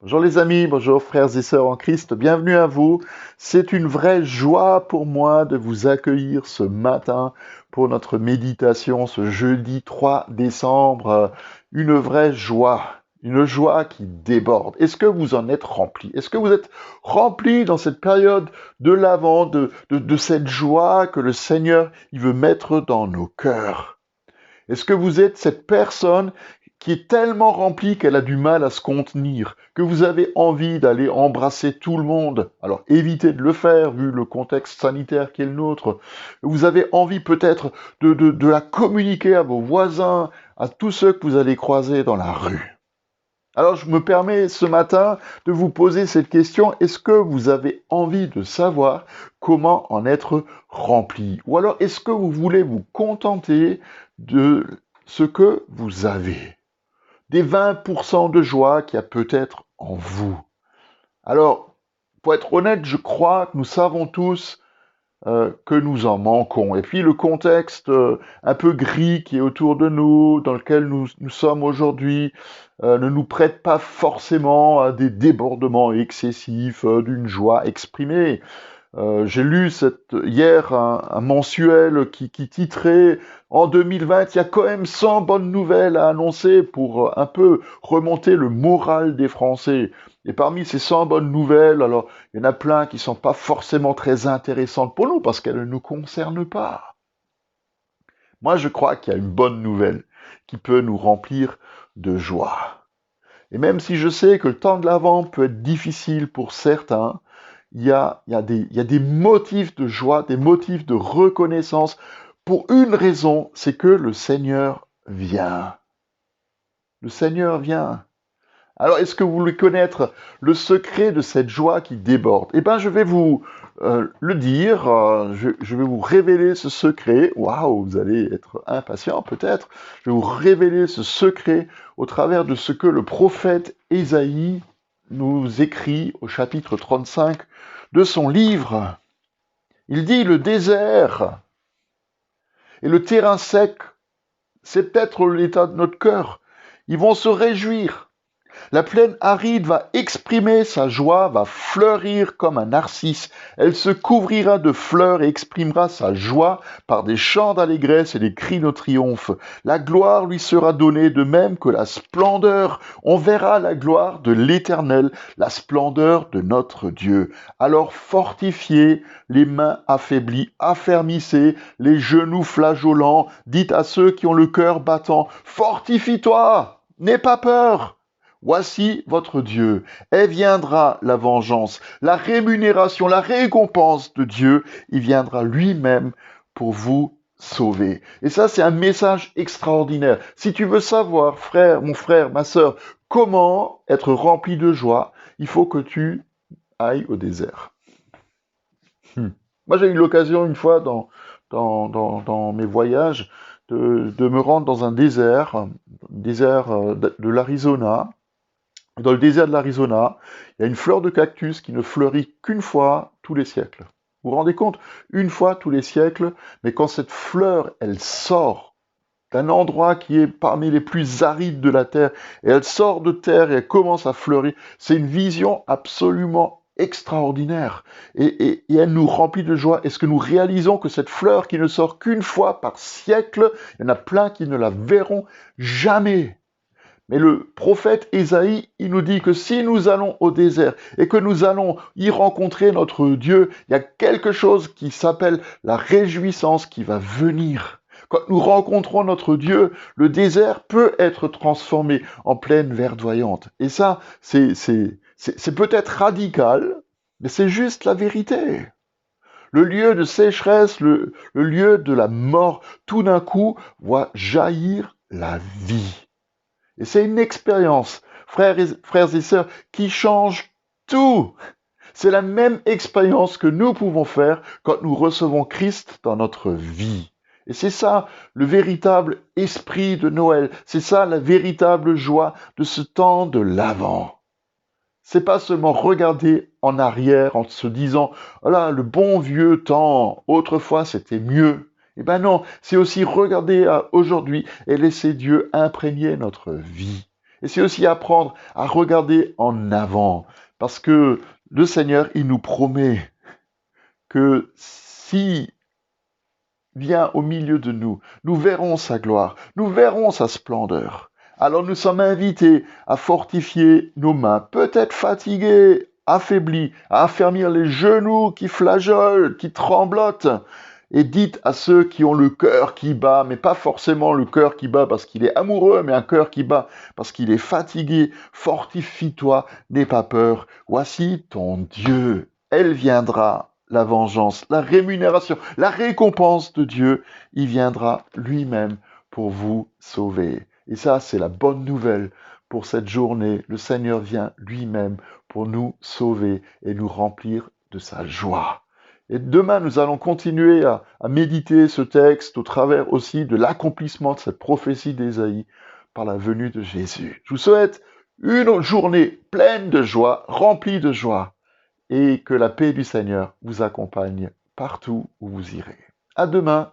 Bonjour les amis, bonjour frères et sœurs en Christ, bienvenue à vous. C'est une vraie joie pour moi de vous accueillir ce matin pour notre méditation ce jeudi 3 décembre. Une vraie joie, une joie qui déborde. Est-ce que vous en êtes rempli? Est-ce que vous êtes rempli dans cette période de l'Avent, de cette joie que le Seigneur il veut mettre dans nos cœurs? Est-ce que vous êtes cette personne qui est tellement remplie qu'elle a du mal à se contenir, que vous avez envie d'aller embrasser tout le monde? Alors évitez de le faire vu le contexte sanitaire qui est le nôtre. Vous avez envie peut-être de la communiquer à vos voisins, à tous ceux que vous allez croiser dans la rue. Alors je me permets ce matin de vous poser cette question, est-ce que vous avez envie de savoir comment en être rempli? Ou alors est-ce que vous voulez vous contenter de ce que vous avez? Des 20% de joie qu'il y a peut-être en vous. Alors, pour être honnête, je crois que nous savons tous que nous en manquons. Et puis le contexte un peu gris qui est autour de nous, dans lequel nous sommes aujourd'hui, ne nous prête pas forcément à des débordements excessifs d'une joie exprimée. J'ai lu hier un mensuel qui titrait «En 2020, il y a quand même 100 bonnes nouvelles à annoncer» pour un peu remonter le moral des Français. Et parmi ces 100 bonnes nouvelles, alors il y en a plein qui sont pas forcément très intéressantes pour nous parce qu'elles ne nous concernent pas. Moi, je crois qu'il y a une bonne nouvelle qui peut nous remplir de joie. Et même si je sais que le temps de l'Avent peut être difficile pour certains, il y a des motifs de joie, des motifs de reconnaissance pour une raison, c'est que le Seigneur vient. Le Seigneur vient. Alors, est-ce que vous voulez connaître le secret de cette joie qui déborde? Eh bien, je vais vous le dire, je vais vous révéler ce secret. Waouh, vous allez être impatient peut-être. Je vais vous révéler ce secret au travers de ce que le prophète Ésaïe nous écrit au chapitre 35 de son livre. Il dit, le désert et le terrain sec, c'est peut-être l'état de notre cœur. Ils vont se réjouir. La plaine aride va exprimer sa joie, va fleurir comme un narcisse. Elle se couvrira de fleurs et exprimera sa joie par des chants d'allégresse et des cris de triomphe. La gloire lui sera donnée de même que la splendeur. On verra la gloire de l'Éternel, la splendeur de notre Dieu. Alors fortifiez les mains affaiblies, affermissez les genoux flageolants. Dites à ceux qui ont le cœur battant, fortifie-toi, n'aie pas peur. Voici votre Dieu, et viendra la vengeance, la rémunération, la récompense de Dieu, il viendra lui-même pour vous sauver. Et ça, c'est un message extraordinaire. Si tu veux savoir, frère, ma sœur, comment être rempli de joie, il faut que tu ailles au désert. Moi, j'ai eu l'occasion une fois dans mes voyages de me rendre dans un désert de l'Arizona. Dans le désert de l'Arizona, il y a une fleur de cactus qui ne fleurit qu'une fois tous les siècles. Vous vous rendez compte? Une fois tous les siècles, mais quand cette fleur, elle sort d'un endroit qui est parmi les plus arides de la Terre, et elle sort de terre et elle commence à fleurir, c'est une vision absolument extraordinaire. Et elle nous remplit de joie. Est-ce que nous réalisons que cette fleur qui ne sort qu'une fois par siècle, il y en a plein qui ne la verront jamais? Mais le prophète Ésaïe, il nous dit que si nous allons au désert et que nous allons y rencontrer notre Dieu, il y a quelque chose qui s'appelle la réjouissance qui va venir. Quand nous rencontrons notre Dieu, le désert peut être transformé en plaine verdoyante. Et ça, c'est peut-être radical, mais c'est juste la vérité. Le lieu de sécheresse, le lieu de la mort, tout d'un coup, voit jaillir la vie. Et c'est une expérience, frères et sœurs, qui change tout. C'est la même expérience que nous pouvons faire quand nous recevons Christ dans notre vie. Et c'est ça le véritable esprit de Noël. C'est ça la véritable joie de ce temps de l'Avent. C'est pas seulement regarder en arrière en se disant « Oh là, le bon vieux temps, autrefois c'était mieux ». Eh ben non, c'est aussi regarder à aujourd'hui et laisser Dieu imprégner notre vie. Et c'est aussi apprendre à regarder en avant. Parce que le Seigneur, il nous promet que si vient au milieu de nous, nous verrons sa gloire, nous verrons sa splendeur. Alors nous sommes invités à fortifier nos mains, peut-être fatigués, affaiblis, à affermir les genoux qui flageolent, qui tremblotent. Et dites à ceux qui ont le cœur qui bat, mais pas forcément le cœur qui bat parce qu'il est amoureux, mais un cœur qui bat parce qu'il est fatigué, fortifie-toi, n'aie pas peur. Voici ton Dieu, elle viendra. La vengeance, la rémunération, la récompense de Dieu, il viendra lui-même pour vous sauver. Et ça, c'est la bonne nouvelle pour cette journée. Le Seigneur vient lui-même pour nous sauver et nous remplir de sa joie. Et demain, nous allons continuer à méditer ce texte au travers aussi de l'accomplissement de cette prophétie d'Ésaïe par la venue de Jésus. Je vous souhaite une journée pleine de joie, remplie de joie, et que la paix du Seigneur vous accompagne partout où vous irez. À demain.